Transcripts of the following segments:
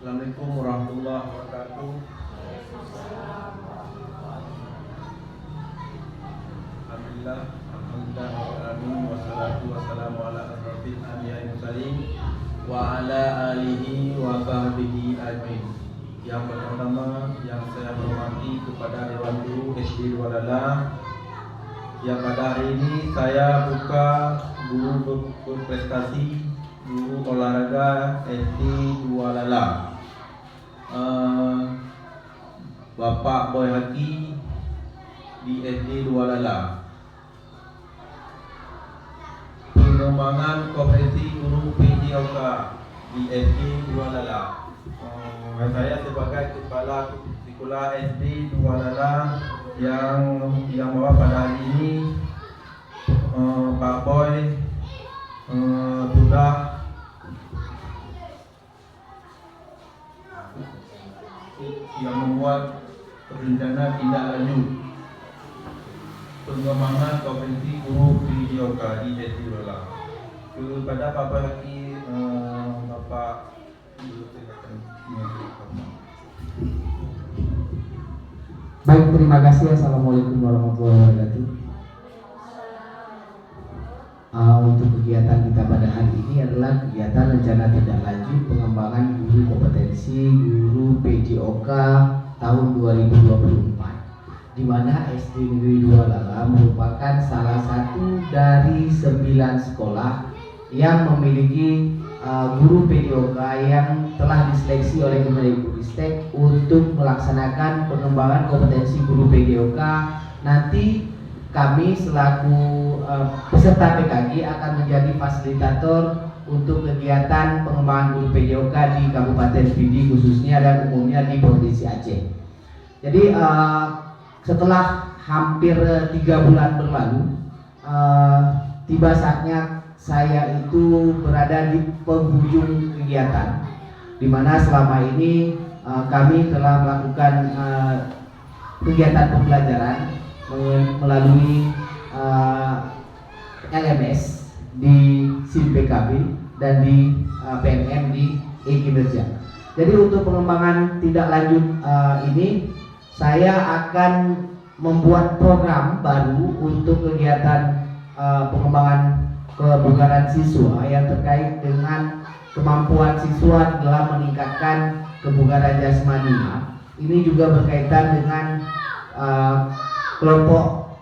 Assalamualaikum warahmatullahi wabarakatuh. Alhamdulillah, wassalatu wassalamu ala asrofil anbiya'i mursalin wa ala alihi wa sahbihi ajmain. Yang pertama yang saya hormati kepada Dewan Guru SD Dualala, yang pada hari ini saya buka guru berprestasi, guru olahraga SD Dualala, Bapak Boy Haki di SD Dualala. Pengembangan kompetensi guru PJOK di SD Dualala. Saya sebagai kepala sekolah SD Dualala yang bawa pada hari ini, Pak Boy sudah yang membuat rencana tindak lanjut pengembangan kompetensi guru PJOK di SD Dualala. Kepada Bapak Haki, Bapak Baik, terima kasih. Assalamualaikum warahmatullahi wabarakatuh. Untuk kegiatan kita pada hari ini adalah kegiatan rencana tindak lanjut pengembangan guru kompetensi guru PJOK tahun 2024, di mana SD Negeri Dualala merupakan salah satu dari 9 sekolah yang memiliki guru PJOK yang telah diseleksi oleh Kemendikbudristek untuk melaksanakan pengembangan kompetensi guru PJOK. Nanti kami selaku peserta PKG akan menjadi fasilitator untuk kegiatan pengembangan guru PJOK di Kabupaten Pidi khususnya dan umumnya di Provinsi Aceh. Jadi setelah hampir 3 bulan berlalu, tiba saatnya saya itu berada di penghujung kegiatan, di mana selama ini kami telah melakukan kegiatan pembelajaran melalui LMS di SIM PKB dan di PMM di e-kinerja. Jadi untuk pengembangan tindak lanjut ini, saya akan membuat program baru untuk kegiatan pengembangan kebugaran siswa yang terkait dengan kemampuan siswa dalam meningkatkan kebugaran jasmaninya. Ini juga berkaitan dengan kelompok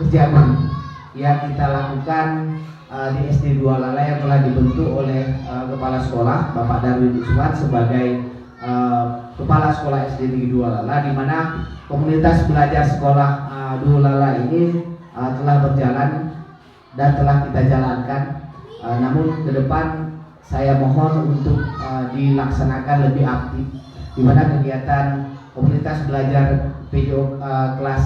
kerja guru yang kita lakukan di SD Dualala yang telah dibentuk oleh Kepala Sekolah Bapak Darwin Usman sebagai Kepala Sekolah SD Negeri Dualala, di mana komunitas belajar sekolah Dualala ini telah berjalan dan telah kita jalankan. Namun ke depan saya mohon untuk dilaksanakan lebih aktif, di mana kegiatan komunitas belajar PJOK kelas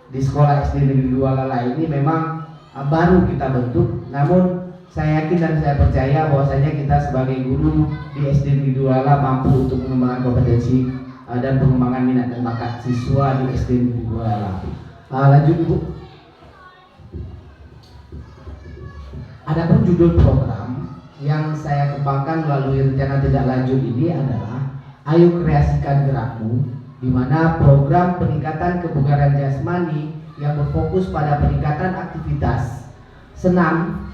di sekolah SD Negeri Dualala ini memang baru kita bentuk. Namun saya yakin dan saya percaya bahwasanya kita sebagai guru di SD Negeri Dualala mampu untuk mengembangkan kompetensi dan pengembangan minat dan bakat siswa di SD Negeri Dualala. Lanjut Ibu. Adapun judul program yang saya kembangkan melalui rencana tindak lanjut ini adalah Ayo Kreasikan Gerakmu, di mana program peningkatan kebugaran jasmani yang berfokus pada peningkatan aktivitas senam,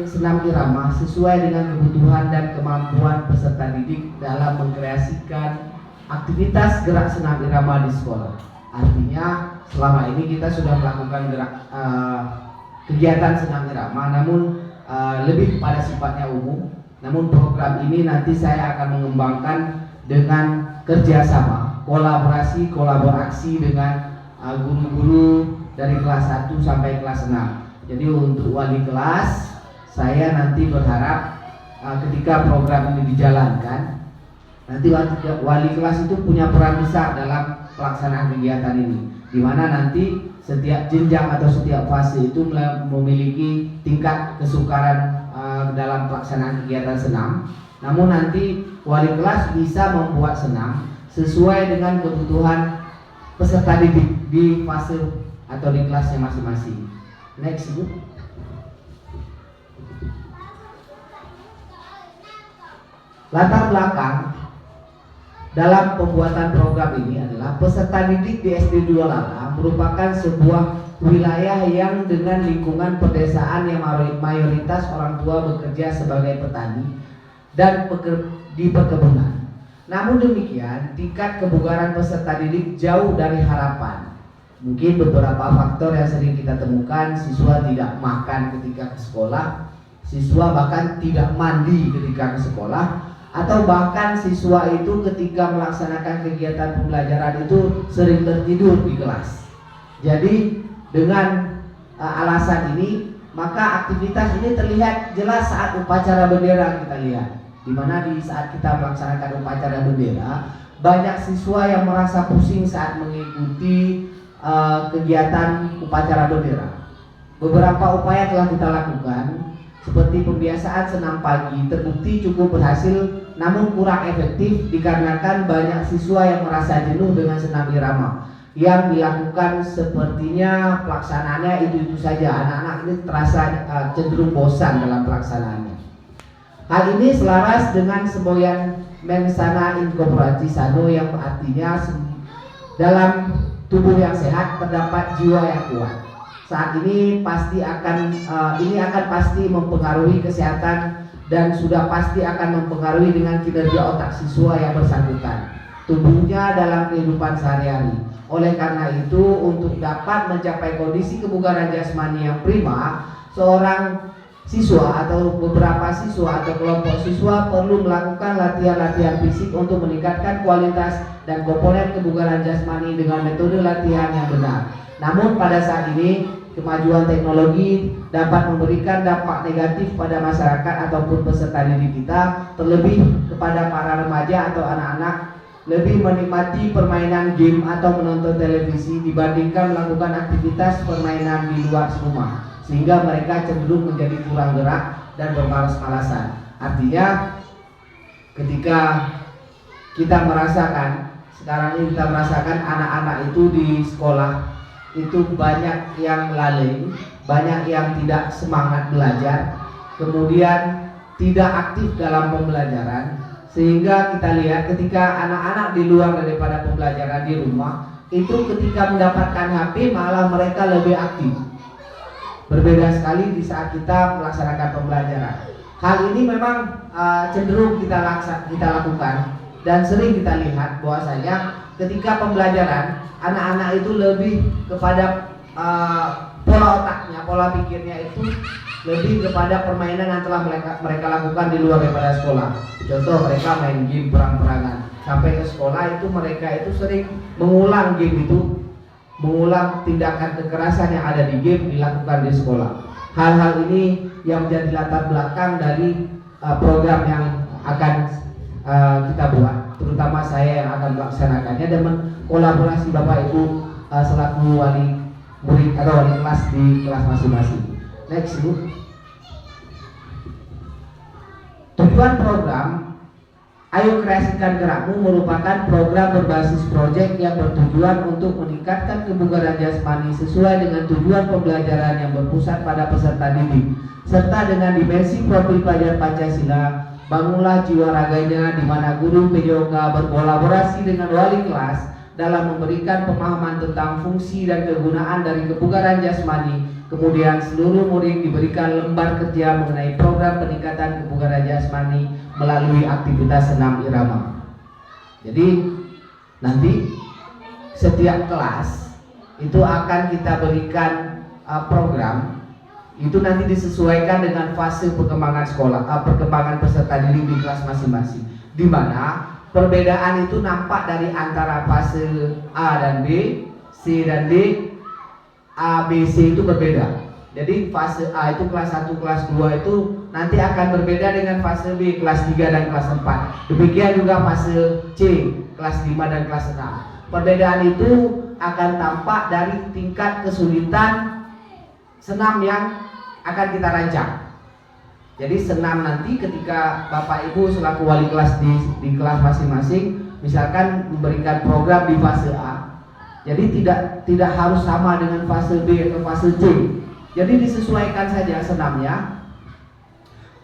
senam irama sesuai dengan kebutuhan dan kemampuan peserta didik dalam mengkreasikan aktivitas gerak senam irama di sekolah. Artinya selama ini kita sudah melakukan kegiatan senam irama, namun lebih pada sifatnya umum. Namun program ini nanti saya akan mengembangkan dengan kerjasama, kolaborasi dengan guru-guru dari kelas 1 sampai kelas 6. Jadi untuk wali kelas, saya nanti berharap ketika program ini dijalankan, nanti wali kelas itu punya peran besar dalam pelaksanaan kegiatan ini, di mana nanti setiap jenjang atau setiap fase itu memiliki tingkat kesukaran dalam pelaksanaan kegiatan senam. Namun nanti wali kelas bisa membuat senam sesuai dengan kebutuhan peserta didik di fase atau di kelasnya masing-masing. Next, Ibu. Latar belakang dalam pembuatan program ini adalah peserta didik di SD 2 Lala merupakan sebuah wilayah yang dengan lingkungan pedesaan yang mayoritas orang tua bekerja sebagai petani dan di perkebunan. Namun demikian, tingkat kebugaran peserta didik jauh dari harapan. Mungkin beberapa faktor yang sering kita temukan, siswa tidak makan ketika ke sekolah, siswa bahkan tidak mandi ketika ke sekolah, atau bahkan siswa itu ketika melaksanakan kegiatan pembelajaran itu sering tertidur di kelas. Jadi dengan alasan ini, maka aktivitas ini terlihat jelas saat upacara bendera kita lihat, di mana di saat kita melaksanakan upacara bendera, banyak siswa yang merasa pusing saat mengikuti kegiatan upacara bendera. Beberapa upaya telah kita lakukan, seperti pembiasaan senam pagi, terbukti cukup berhasil, namun kurang efektif dikarenakan banyak siswa yang merasa jenuh dengan senam irama yang dilakukan. Sepertinya pelaksanaannya itu saja. Anak-anak ini terasa cenderung bosan dalam pelaksanaannya. Hal ini selaras dengan semboyan mens sana in corpore sano, yang artinya dalam tubuh yang sehat terdapat jiwa yang kuat. Saat ini pasti akan pasti mempengaruhi kesehatan dan sudah pasti akan mempengaruhi dengan kinerja otak siswa yang bersangkutan, tubuhnya dalam kehidupan sehari-hari. Oleh karena itu, untuk dapat mencapai kondisi kebugaran jasmani yang prima, seorang siswa atau beberapa siswa atau kelompok siswa perlu melakukan latihan-latihan fisik untuk meningkatkan kualitas dan komponen kebugaran jasmani dengan metode latihan yang benar. Namun pada saat ini, kemajuan teknologi dapat memberikan dampak negatif pada masyarakat ataupun peserta didik kita, terlebih kepada para remaja atau anak-anak lebih menikmati permainan game atau menonton televisi dibandingkan melakukan aktivitas permainan di luar rumah, sehingga mereka cenderung menjadi kurang gerak dan bermalas-malasan. Artinya ketika kita merasakan, sekarang ini kita merasakan anak-anak itu di sekolah itu banyak yang lalai, banyak yang tidak semangat belajar, kemudian tidak aktif dalam pembelajaran, sehingga kita lihat ketika anak-anak di luar daripada pembelajaran di rumah itu ketika mendapatkan HP malah mereka lebih aktif. Berbeda sekali di saat kita melaksanakan pembelajaran. Hal ini memang cenderung kita lakukan dan sering kita lihat bahwasanya ketika pembelajaran anak-anak itu lebih kepada pola otaknya, pola pikirnya itu lebih kepada permainan yang telah mereka lakukan di luar daripada sekolah. Contoh, mereka main game perang-perangan. Sampai ke sekolah itu mereka itu sering mengulang game itu, mengulang tindakan kekerasan yang ada di game dilakukan di sekolah. Hal-hal ini yang menjadi latar belakang dari program yang akan kita buat, terutama saya yang akan melaksanakannya dan kolaborasi Bapak Ibu selaku wali murid atau wali kelas di kelas masing-masing. Next, Bu. Tujuan program Ayo Kreasikan Gerakmu merupakan program berbasis proyek yang bertujuan untuk meningkatkan kebugaran jasmani sesuai dengan tujuan pembelajaran yang berpusat pada peserta didik, serta dengan dimensi profil pelajar Pancasila. Bangunlah jiwa raganya, di mana guru PJOK berkolaborasi dengan wali kelas dalam memberikan pemahaman tentang fungsi dan kegunaan dari kebugaran jasmani. Kemudian seluruh murid diberikan lembar kerja mengenai program peningkatan kebugaran jasmani melalui aktivitas senam irama. Jadi nanti setiap kelas itu akan kita berikan program, itu nanti disesuaikan dengan fase perkembangan sekolah, perkembangan peserta didik di kelas masing-masing, di mana perbedaan itu nampak dari antara fase A dan B, C dan D. A, B, C itu berbeda. Jadi fase A itu kelas 1, kelas 2 itu nanti akan berbeda dengan fase B, kelas 3 dan kelas 4. Demikian juga fase C, kelas 5 dan kelas 6. Perbedaan itu akan tampak dari tingkat kesulitan senam yang akan kita rancang. Jadi senam nanti ketika Bapak Ibu selaku wali kelas di kelas masing-masing misalkan memberikan program di fase A, jadi tidak harus sama dengan fase B atau fase C. Jadi disesuaikan saja senamnya.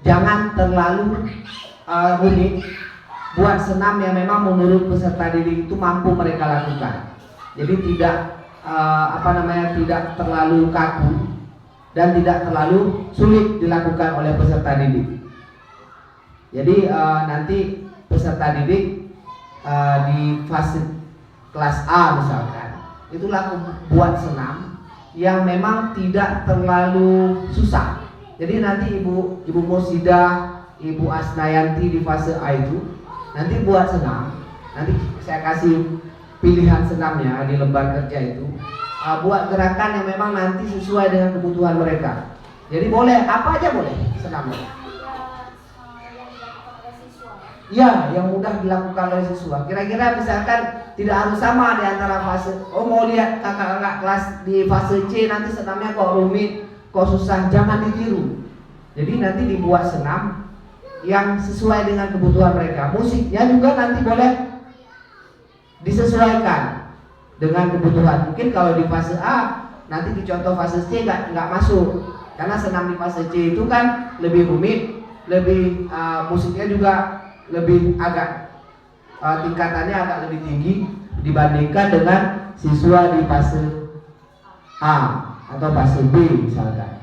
Jangan terlalu rumit, buat senam yang memang menurut peserta didik itu mampu mereka lakukan. Jadi tidak tidak terlalu kaku dan tidak terlalu sulit dilakukan oleh peserta didik. Jadi nanti peserta didik di fase kelas A misalkan, itulah buat senam yang memang tidak terlalu susah. Jadi nanti Ibu Mursidah, Ibu Asnayanti di fase A itu nanti buat senam. Nanti saya kasih pilihan senamnya di lembar kerja itu. Buat gerakan yang memang nanti sesuai dengan kebutuhan mereka. Jadi boleh apa aja boleh senamnya. Ya, yang mudah dilakukan oleh siswa. Kira-kira misalkan tidak harus sama di antara fase. Oh, mau lihat kakak-kakak kelas di fase C nanti senamnya kok rumit, kok susah, jangan ditiru. Jadi nanti dibuat senam yang sesuai dengan kebutuhan mereka. Musiknya juga nanti boleh disesuaikan dengan kebutuhan. Mungkin kalau di fase A nanti dicontoh fase C nggak masuk, karena senam di fase C itu kan lebih rumit, lebih musiknya juga lebih agak tingkatannya agak lebih tinggi dibandingkan dengan siswa di fase A atau fase B misalkan.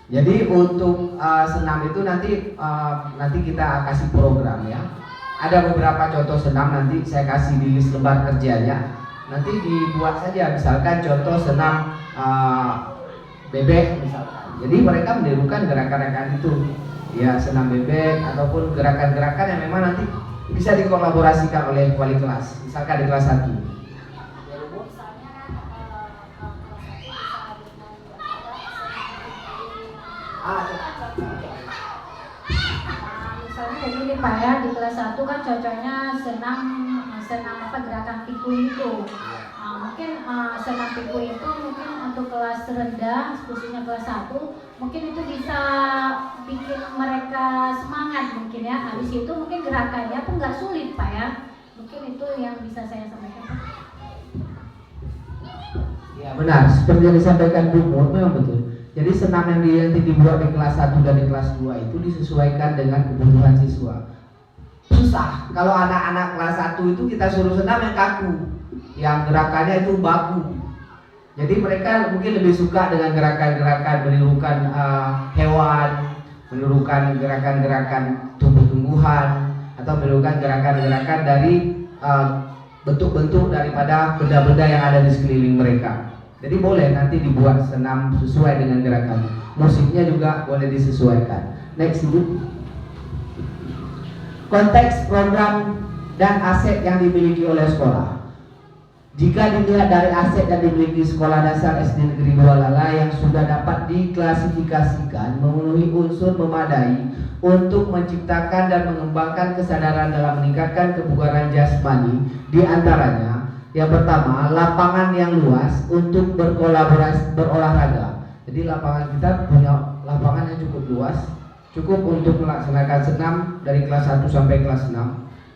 Jadi untuk senam itu nanti kita kasih program ya. Ada beberapa contoh senam nanti saya kasih di list lembar kerjanya. Nanti dibuat saja misalkan contoh senam bebek misalkan. Jadi mereka menirukan gerakan-gerakan itu. Ya, senam bebek ataupun gerakan-gerakan yang memang nanti bisa dikolaborasikan oleh wali kelas. Misalkan di kelas 1. Misalnya begini Pak ya, di kelas 1 kan cocoknya senam gerakan pikul itu. Mungkin senam pikul itu mungkin untuk kelas rendah, khususnya kelas 1, mungkin itu bisa bikin mereka semangat mungkin ya. Habis itu mungkin gerakannya pun nggak sulit Pak ya. Mungkin itu yang bisa saya sampaikan Pak. Ya benar, seperti yang disampaikan Bu Mur memang betul. Jadi senam yang nanti dibuat di kelas 1 dan di kelas 2 itu disesuaikan dengan kebutuhan siswa. Susah kalau anak-anak kelas 1 itu kita suruh senam yang kaku, yang gerakannya itu baku. Jadi mereka mungkin lebih suka dengan gerakan-gerakan menirukan hewan, menirukan gerakan-gerakan tumbuh-tumbuhan, atau menirukan gerakan-gerakan dari bentuk-bentuk daripada benda-benda yang ada di sekeliling mereka. Jadi boleh nanti dibuat senam sesuai dengan gerakan. Musiknya juga boleh disesuaikan. Next Ibu. Konteks program dan aset yang dimiliki oleh sekolah. Jika dilihat dari aset yang dimiliki sekolah dasar SD Negeri 2 Lala yang sudah dapat diklasifikasikan memenuhi unsur memadai untuk menciptakan dan mengembangkan kesadaran dalam meningkatkan kebugaran jasmani, di antaranya yang pertama, lapangan yang luas untuk berkolaborasi berolahraga. Jadi lapangan kita punya lapangan yang cukup luas, cukup untuk melaksanakan senam dari kelas 1 sampai kelas 6,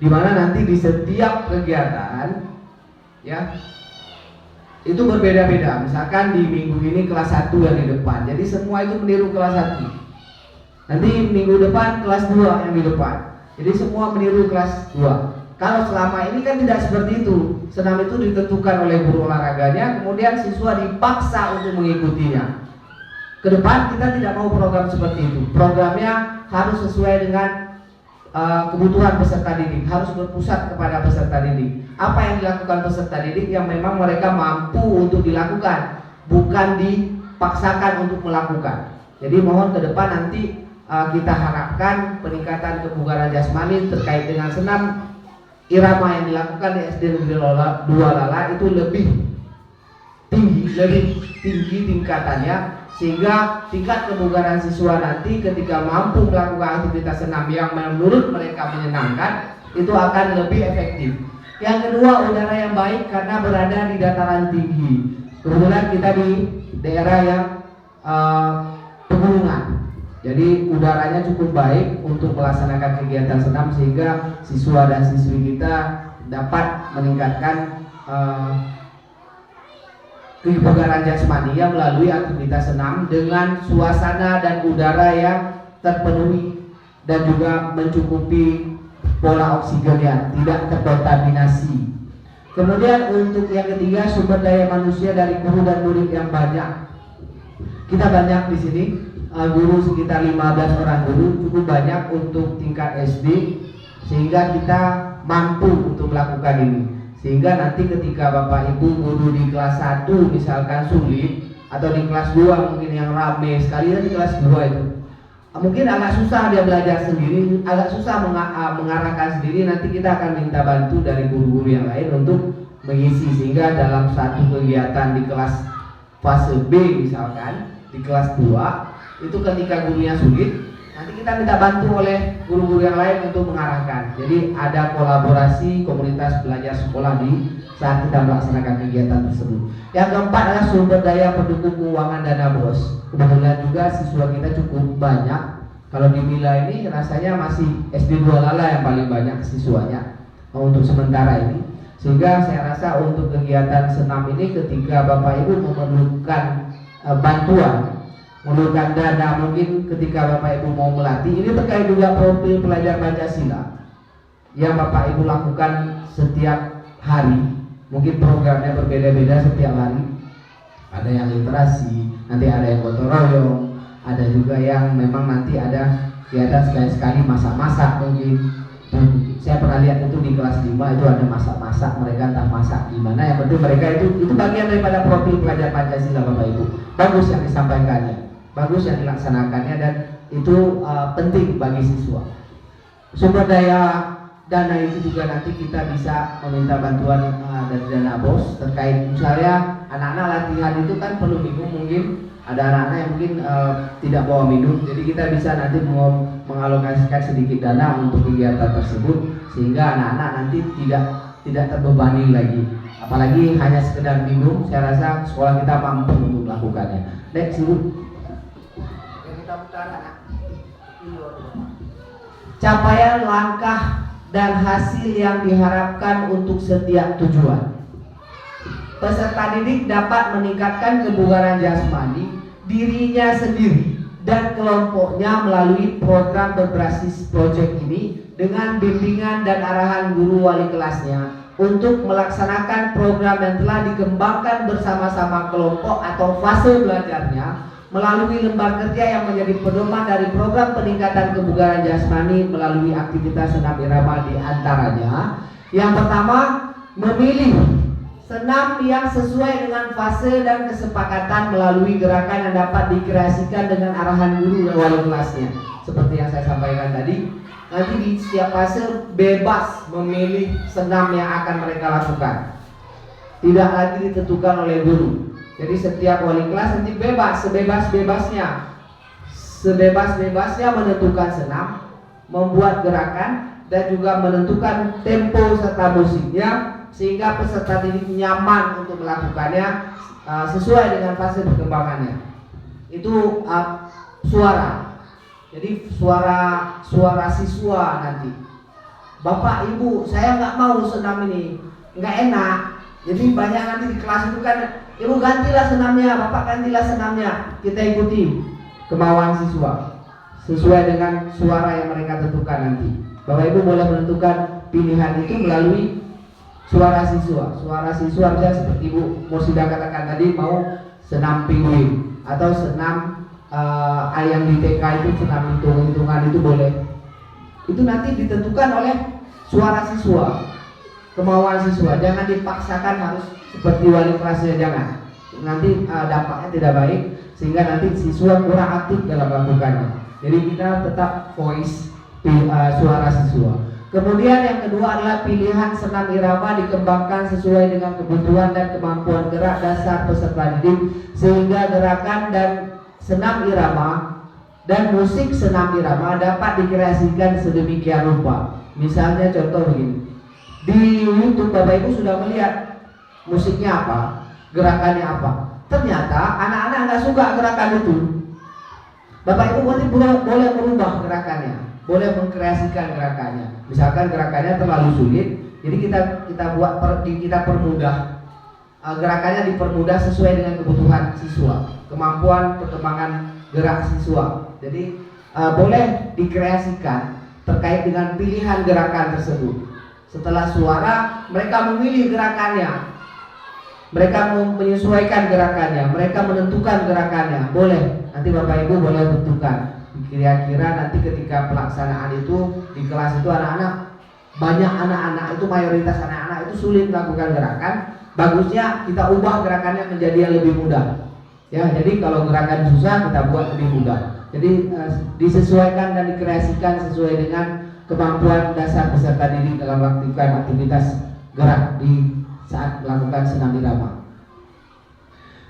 di mana nanti di setiap kegiatan ya itu berbeda-beda. Misalkan di minggu ini kelas 1 yang di depan, jadi semua itu meniru kelas 1. Nanti minggu depan kelas 2 yang di depan, jadi semua meniru kelas 2. Kalau selama ini kan tidak seperti itu. Senam itu ditentukan oleh guru olahraganya, kemudian siswa dipaksa untuk mengikutinya. Kedepan kita tidak mau program seperti itu. Programnya harus sesuai dengan kebutuhan peserta didik, harus berpusat kepada peserta didik. Apa yang dilakukan peserta didik yang memang mereka mampu untuk dilakukan, bukan dipaksakan untuk melakukan. Jadi mohon ke depan nanti kita harapkan peningkatan kebugaran jasmani terkait dengan senam irama yang dilakukan di SD Negeri 2 Lala itu lebih tinggi tingkatannya, sehingga tingkat kebugaran siswa nanti ketika mampu melakukan aktivitas senam yang menurut mereka menyenangkan itu akan lebih efektif. Yang kedua, udara yang baik karena berada di dataran tinggi. Kebetulan kita di daerah yang pegunungan. Jadi udaranya cukup baik untuk melaksanakan kegiatan senam, sehingga siswa dan siswi kita dapat meningkatkan kebugaran jasmani melalui aktivitas senam dengan suasana dan udara yang terpenuhi dan juga mencukupi pola oksigennya, tidak terkontaminasi. Kemudian untuk yang ketiga, sumber daya manusia dari guru dan murid yang banyak. Kita banyak di sini, guru sekitar 15 orang guru, cukup banyak untuk tingkat SD, sehingga kita mampu untuk melakukan ini. Sehingga nanti ketika Bapak Ibu guru di kelas 1 misalkan sulit, atau di kelas 2 mungkin yang rame sekali, di kelas 2 itu mungkin agak susah dia belajar sendiri, agak susah mengarahkan sendiri, nanti kita akan minta bantu dari guru-guru yang lain untuk mengisi, sehingga dalam satu kegiatan di kelas fase B misalkan, di kelas 2 itu ketika gurunya sulit, nanti kita minta bantu oleh guru-guru yang lain untuk mengarahkan. Jadi ada kolaborasi komunitas belajar sekolah di saat kita melaksanakan kegiatan tersebut. Yang keempat adalah sumber daya pendukung keuangan dana BOS. Kebetulan juga siswa kita cukup banyak. Kalau di Mila ini rasanya masih SD 2 Lala yang paling banyak siswanya untuk sementara ini. Sehingga saya rasa untuk kegiatan senam ini ketika Bapak Ibu memerlukan bantuan, memerlukan dana, mungkin ketika Bapak Ibu mau melatih, ini terkait juga profil pelajar Pancasila yang Bapak Ibu lakukan setiap hari. Mungkin programnya berbeda-beda setiap hari. Ada yang literasi, nanti ada yang gotong royong, ada juga yang memang nanti ada kegiatan sekali-sekali masak-masak mungkin. Saya pernah lihat itu di kelas 5 itu ada masak-masak, mereka entah masak gimana, yang penting mereka itu bagian daripada profil pelajar Pancasila Bapak Ibu. Bagus yang disampaikannya, bagus yang dilaksanakannya, dan itu penting bagi siswa. Sumber daya dana itu juga nanti kita bisa meminta bantuan dari dana BOS terkait misalnya anak-anak latihan itu kan perlu minum, mungkin ada anak-anak yang mungkin tidak bawa minum, jadi kita bisa nanti mengalokasikan sedikit dana untuk kegiatan tersebut sehingga anak-anak nanti tidak terbebani lagi, apalagi hanya sekedar minum. Saya rasa sekolah kita mampu untuk melakukannya. Next dulu. Capaian langkah dan hasil yang diharapkan untuk setiap tujuan. Peserta didik dapat meningkatkan kebugaran jasmani dirinya sendiri dan kelompoknya melalui program berbasis project ini dengan bimbingan dan arahan guru wali kelasnya untuk melaksanakan program yang telah dikembangkan bersama-sama kelompok atau fase belajarnya melalui lembar kerja yang menjadi pedoman dari program peningkatan kebugaran jasmani melalui aktivitas senam irama, di antaranya yang pertama, memilih senam yang sesuai dengan fase dan kesepakatan melalui gerakan yang dapat dikreasikan dengan arahan guru dan wali kelasnya. Seperti yang saya sampaikan tadi, nanti di setiap fase bebas memilih senam yang akan mereka lakukan, tidak lagi ditentukan oleh guru. Jadi setiap wali kelas nanti bebas, sebebas-bebasnya menentukan senam, membuat gerakan, dan juga menentukan tempo serta musiknya, sehingga peserta didik nyaman untuk melakukannya sesuai dengan fase perkembangannya. Itu suara. Jadi suara siswa nanti. Bapak Ibu, saya nggak mau senam ini, nggak enak. Jadi banyak nanti di kelas itu kan, Ibu gantilah senamnya, Bapak gantilah senamnya. Kita ikuti kemauan siswa sesuai dengan suara yang mereka tentukan nanti. Bapak Ibu boleh menentukan pilihan itu melalui suara siswa. Suara siswa misalnya seperti Ibu Mursida katakan tadi, mau senam pinguin atau senam ayam di TK itu senam hitung-hitungan, itu boleh. Itu nanti ditentukan oleh suara siswa, kemauan siswa. Jangan dipaksakan harus seperti wali kelasnya, jangan. Nanti dampaknya tidak baik sehingga nanti siswa kurang aktif dalam melakukannya. Jadi kita tetap voice suara siswa. Kemudian yang kedua adalah pilihan senam irama dikembangkan sesuai dengan kebutuhan dan kemampuan gerak dasar peserta didik, sehingga gerakan dan senam irama dan musik senam irama dapat dikreasikan sedemikian rupa. Misalnya contoh begini, di YouTube Bapak Ibu sudah melihat musiknya apa, gerakannya apa. Ternyata anak-anak nggak suka gerakan itu. Bapak Ibu boleh merubah gerakannya, boleh mengkreasikan gerakannya. Misalkan gerakannya terlalu sulit, jadi kita permudah. Gerakannya dipermudah sesuai dengan kebutuhan siswa, kemampuan perkembangan gerak siswa. Jadi boleh dikreasikan terkait dengan pilihan gerakan tersebut. Setelah suara, mereka memilih gerakannya, mereka menyesuaikan gerakannya, mereka menentukan gerakannya. Boleh, nanti Bapak Ibu boleh tentukan. Kira-kira nanti ketika pelaksanaan itu di kelas itu banyak anak-anak itu, mayoritas anak-anak itu sulit melakukan gerakan. Bagusnya kita ubah gerakannya menjadi yang lebih mudah. Ya, jadi kalau gerakan susah kita buat lebih mudah. Jadi disesuaikan dan dikreasikan sesuai dengan kemampuan dasar peserta didik dalam melakukan aktivitas gerak di saat melakukan senam irama.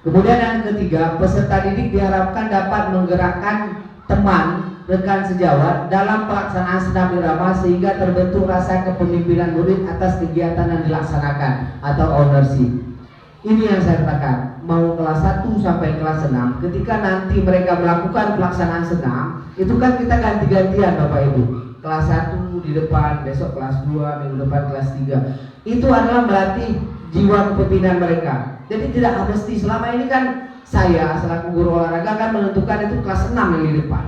Kemudian yang ketiga, peserta didik diharapkan dapat menggerakkan teman, rekan sejawat dalam pelaksanaan senam irama sehingga terbentuk rasa kepemimpinan murid atas kegiatan yang dilaksanakan atau ownership. Ini yang saya katakan, mau kelas 1 sampai kelas 6, ketika nanti mereka melakukan pelaksanaan senam, itu kan kita ganti-gantian Bapak Ibu. Kelas 1 di depan, besok kelas 2, minggu depan kelas 3. Itu adalah melatih jiwa kepemimpinan mereka. Jadi tidak mesti, selama ini kan saya selaku guru olahraga kan menentukan itu kelas 6 yang di depan.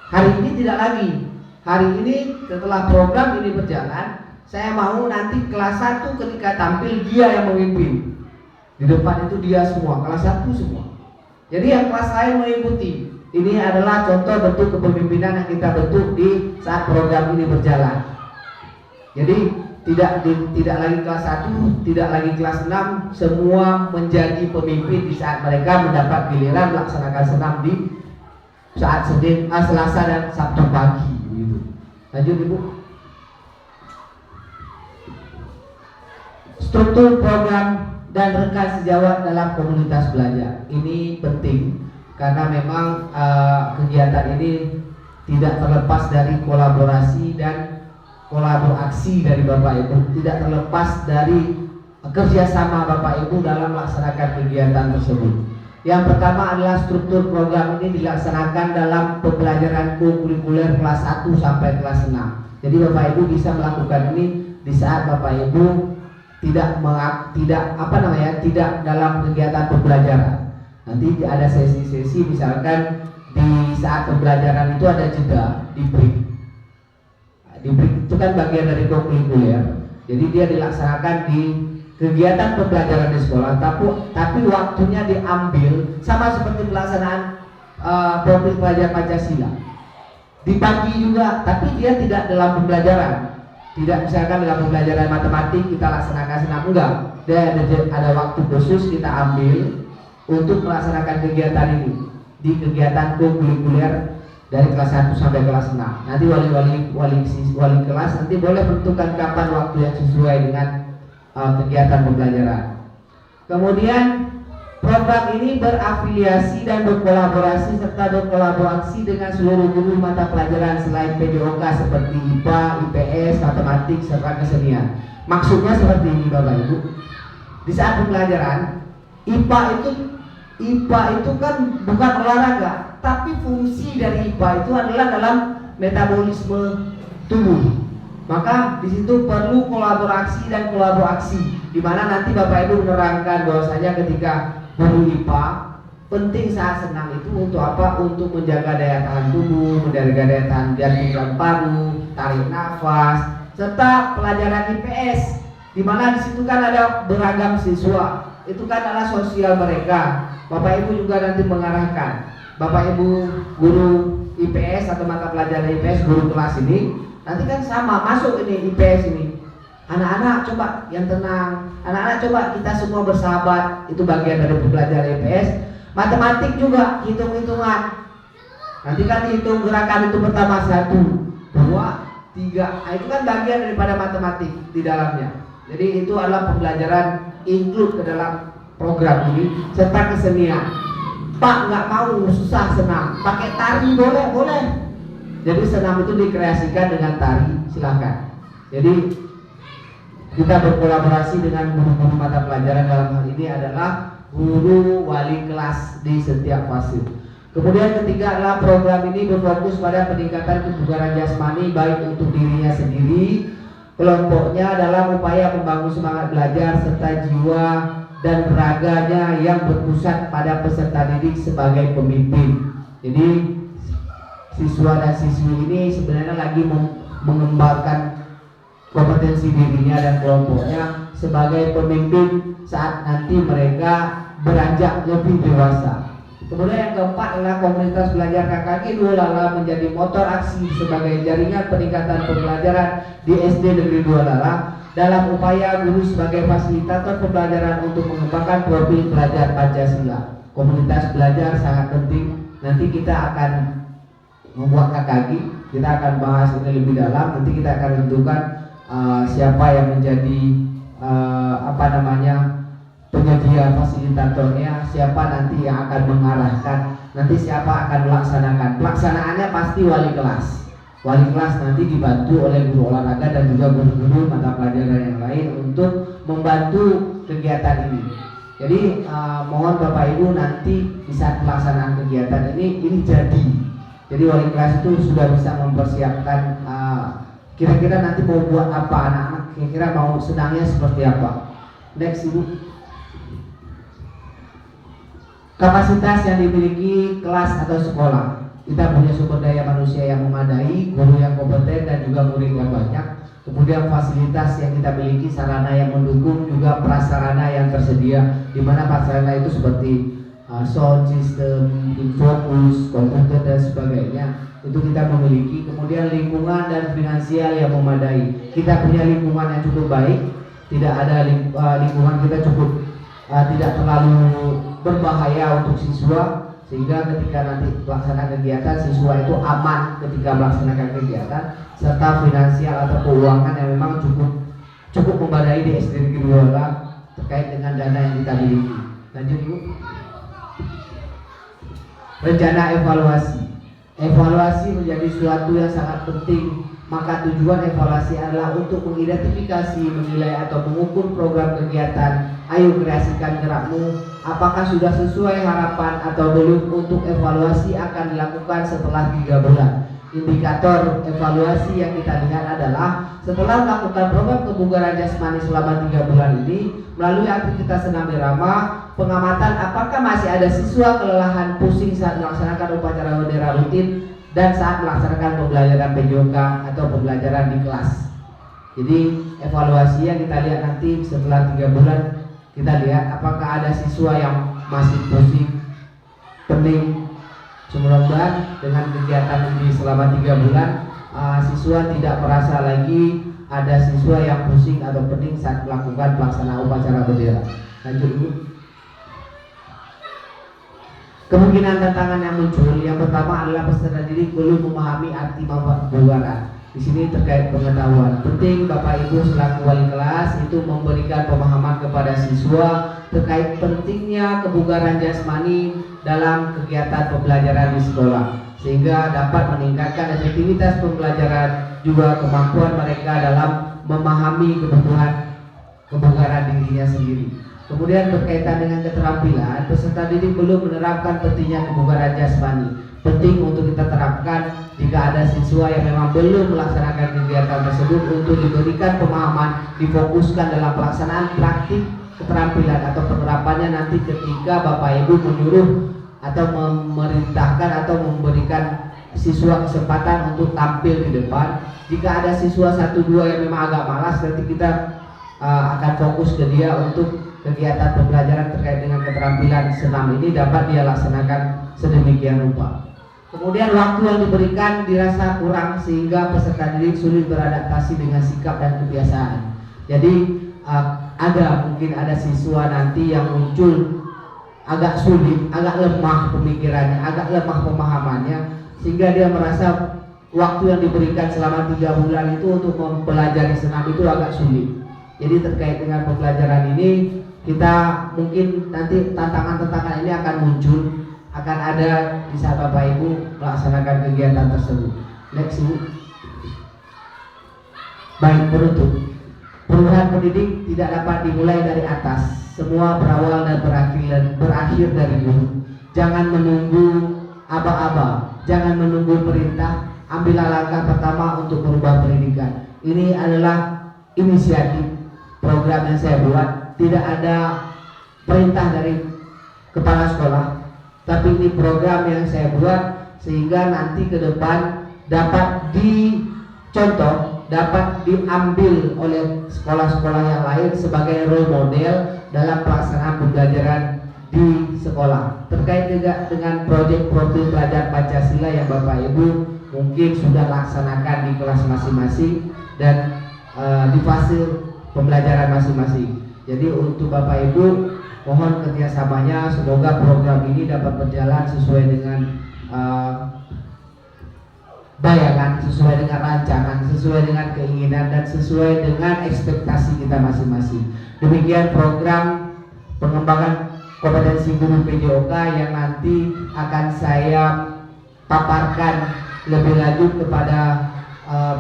Hari ini tidak lagi. Hari ini setelah program ini berjalan, saya mau nanti kelas 1 ketika tampil dia yang memimpin. Di depan itu dia semua, kelas 1 semua. Jadi yang kelas lain mengikuti. Ini adalah contoh bentuk kepemimpinan yang kita bentuk di saat program ini berjalan. Jadi tidak lagi kelas 1, tidak lagi kelas 6, semua menjadi pemimpin di saat mereka mendapat giliran melaksanakan senam di saat Selasa dan Sabtu pagi. Gitu. Lanjut Ibu. Struktur program dan rekan sejawat dalam komunitas belajar ini penting karena memang kegiatan ini tidak terlepas dari kolaborasi dan kolaborasi dari Bapak Ibu, tidak terlepas dari kerjasama Bapak Ibu dalam melaksanakan kegiatan tersebut. Yang pertama adalah struktur program ini dilaksanakan dalam pembelajaran kurikuler kelas 1 sampai kelas 6. Jadi Bapak Ibu bisa melakukan ini di saat Bapak Ibu tidak dalam kegiatan pembelajaran. Nanti ada sesi-sesi, misalkan di saat pembelajaran itu ada jeda di break. Di break itu kan bagian dari kurikuler. Jadi dia dilaksanakan di kegiatan pembelajaran di sekolah, tapi waktunya diambil sama seperti pelaksanaan profil pelajar Pancasila. Dibagi juga, tapi dia tidak dalam pembelajaran. Tidak misalkan dalam pembelajaran matematik kita laksanakan senam, enggak. Dia ada waktu khusus kita ambil untuk melaksanakan kegiatan ini di kegiatan kurikuler dari kelas 1 sampai kelas 6. Nanti wali kelas nanti boleh menentukan kapan waktu yang sesuai dengan kegiatan pembelajaran. Kemudian program ini berafiliasi dan berkolaborasi serta berkolaborasi dengan seluruh guru mata pelajaran selain PJOK seperti IPA, IPS, matematik serta kesenian. Maksudnya seperti ini Bapak Ibu. Di saat pembelajaran IPA itu kan bukan olahraga, tapi fungsi dari IPA itu adalah dalam metabolisme tubuh. Maka di situ perlu kolaborasi dan kolaborasi, di mana nanti Bapak Ibu menerangkan bahwasanya ketika guru IPA penting saat senam itu untuk apa? Untuk menjaga daya tahan tubuh, menjaga daya tahan jantung dan paru, tarik nafas, serta pelajaran IPS, di mana di situ kan ada beragam siswa. Itu kan adalah sosial mereka. Bapak Ibu juga nanti mengarahkan. Bapak Ibu guru IPS atau mata pelajaran IPS, guru kelas ini nanti kan sama masuk ini IPS ini. Anak-anak coba yang tenang. Anak-anak coba kita semua bersahabat. Itu bagian dari pembelajaran IPS. Matematik juga hitung-hitungan. Nanti kan dihitung gerakan itu pertama 1, 2, 3. Nah, itu kan bagian daripada matematik di dalamnya. Jadi itu adalah pembelajaran include ke dalam program ini serta kesenian. Pak nggak mau susah senam, pakai tari boleh. Jadi senam itu dikreasikan dengan tari, silakan. Jadi kita berkolaborasi dengan guru-guru mata pelajaran, dalam hal ini adalah guru wali kelas di setiap fase. Kemudian ketiga adalah program ini berfokus pada peningkatan kebugaran jasmani baik untuk dirinya sendiri, kelompoknya dalam upaya membangun semangat belajar serta jiwa dan raganya yang berpusat pada peserta didik sebagai pemimpin. Jadi siswa dan siswi ini sebenarnya lagi mengembangkan kompetensi dirinya dan kelompoknya sebagai pemimpin saat nanti mereka beranjak lebih dewasa. Kemudian yang keempat adalah komunitas belajar KKG Dualala menjadi motor aksi sebagai jaringan peningkatan pembelajaran di SD Negeri Dualala dalam upaya guru sebagai fasilitator pembelajaran untuk mengembangkan profil pelajar Pancasila. Komunitas belajar sangat penting. Nanti kita akan membuat KKG, kita akan bahas ini lebih dalam. Nanti kita akan tentukan siapa yang menjadi penyedia fasilitatornya, siapa nanti yang akan mengarahkan, nanti siapa akan melaksanakan. Pelaksanaannya pasti wali kelas. Wali kelas nanti dibantu oleh guru olahraga dan juga guru-guru mata pelajaran yang lain untuk membantu kegiatan ini. Jadi mohon Bapak Ibu nanti di saat pelaksanaan kegiatan ini jadi. Jadi wali kelas itu sudah bisa mempersiapkan kira-kira nanti mau buat apa, anak-anak kira-kira mau sedangnya seperti apa. Next Ibu. Kapasitas yang dimiliki kelas atau sekolah. Kita punya sumber daya manusia yang memadai, guru yang kompeten dan juga murid yang banyak. Kemudian fasilitas yang kita miliki, sarana yang mendukung, juga prasarana yang tersedia, di mana prasarana itu seperti sound system, infocus, komputer dan sebagainya. Itu kita memiliki. Kemudian lingkungan dan finansial yang memadai. Kita punya lingkungan yang cukup baik. Tidak ada lingkungan kita cukup tidak terlalu berbahaya untuk siswa, sehingga ketika nanti pelaksanaan kegiatan siswa itu aman ketika melaksanakan kegiatan, serta finansial atau keuangan yang memang cukup memadai di SD Negeri Dualala terkait dengan dana yang kita miliki. Lanjut Ibu. Rencana evaluasi menjadi suatu yang sangat penting. Maka tujuan evaluasi adalah untuk mengidentifikasi, menilai atau mengukur program kegiatan. Ayo kreasikan gerakmu. Apakah sudah sesuai harapan atau belum? Untuk evaluasi akan dilakukan setelah 3 bulan. Indikator evaluasi yang kita lihat adalah setelah melakukan program kebugaran jasmani selama 3 bulan ini, melalui aktivitas senam irama, pengamatan apakah masih ada siswa kelelahan, pusing saat melaksanakan upacara bendera rutin dan saat melaksanakan pembelajaran PJOK atau pembelajaran di kelas. Jadi evaluasi yang kita lihat nanti setelah 3 bulan, kita lihat apakah ada siswa yang masih pusing, pening. Mudah-mudahan dengan kegiatan ini selama 3 bulan, siswa tidak merasa lagi ada siswa yang pusing atau pening saat melakukan pelaksanaan upacara bendera. Lanjut Bu. Kemungkinan tantangan yang muncul, yang pertama adalah peserta didik belum memahami arti kebugaran. Di sini terkait pengetahuan. Penting Bapak Ibu selaku wali kelas itu memberikan pemahaman kepada siswa terkait pentingnya kebugaran jasmani dalam kegiatan pembelajaran di sekolah, sehingga dapat meningkatkan efektivitas pembelajaran, juga kemampuan mereka dalam memahami kebutuhan kebugaran dirinya sendiri. Kemudian berkaitan dengan keterampilan, peserta didik belum menerapkan pentingnya kebugaran jasmani. Penting untuk kita terapkan jika ada siswa yang memang belum melaksanakan kegiatan tersebut, untuk diberikan pemahaman, difokuskan dalam pelaksanaan praktik keterampilan atau penerapannya nanti ketika Bapak Ibu menyuruh atau memerintahkan atau memberikan siswa kesempatan untuk tampil di depan. Jika ada siswa 1-2 yang memang agak malas, nanti kita akan fokus ke dia untuk kegiatan pembelajaran terkait dengan keterampilan senam ini dapat dia laksanakan sedemikian rupa. Kemudian waktu yang diberikan dirasa kurang sehingga peserta didik sulit beradaptasi dengan sikap dan kebiasaan. Jadi mungkin ada siswa nanti yang muncul agak sulit, agak lemah pemikirannya, agak lemah pemahamannya, sehingga dia merasa waktu yang diberikan selama 3 bulan itu untuk mempelajari senam itu agak sulit. Jadi terkait dengan pembelajaran ini, kita mungkin nanti tantangan-tantangan ini akan muncul, akan ada di saat Bapak Ibu melaksanakan kegiatan tersebut. Next Bu. Baik, penutup. Perubahan pendidik tidak dapat dimulai dari atas. Semua berawal dan berakhir dari guru. Jangan menunggu aba-aba, jangan menunggu perintah. Ambillah langkah pertama untuk merubah pendidikan. Ini adalah inisiatif program yang saya buat. Tidak ada perintah dari kepala sekolah, tapi ini program yang saya buat sehingga nanti ke depan dapat dicontoh, dapat diambil oleh sekolah-sekolah yang lain sebagai role model dalam pelaksanaan pembelajaran di sekolah. Terkait juga dengan proyek profil pelajar Pancasila yang Bapak Ibu mungkin sudah laksanakan di kelas masing-masing dan di fase pembelajaran masing-masing. Jadi untuk Bapak Ibu mohon kerjasamanya, semoga program ini dapat berjalan sesuai dengan bayangan, sesuai dengan rancangan, sesuai dengan keinginan dan sesuai dengan ekspektasi kita masing-masing. Demikian program pengembangan kompetensi guru PJOK yang nanti akan saya paparkan lebih lanjut kepada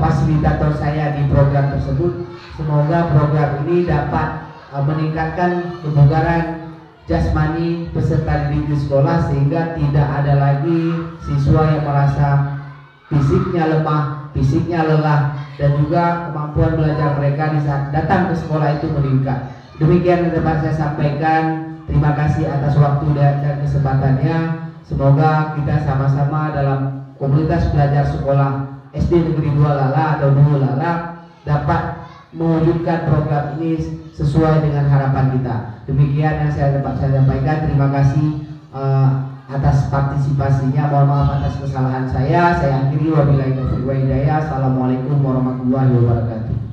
fasilitator saya di program tersebut. Semoga program ini dapat meningkatkan kebugaran jasmani peserta didik di sekolah sehingga tidak ada lagi siswa yang merasa fisiknya lemah, fisiknya lelah, dan juga kemampuan belajar mereka di saat datang ke sekolah itu meningkat. Demikian yang dapat saya sampaikan. Terima kasih atas waktu dan kesempatannya. Semoga kita sama-sama dalam komunitas belajar sekolah SD Negeri 2 Lala atau Dulu Lala dapat mewujudkan program ini sesuai dengan harapan kita. Demikian yang dapat saya sampaikan. Terima kasih atas partisipasinya. Mohon maaf atas kesalahan saya. Saya akhiri, wabillahi taufiq wa hidayah. Assalamualaikum warahmatullahi wabarakatuh.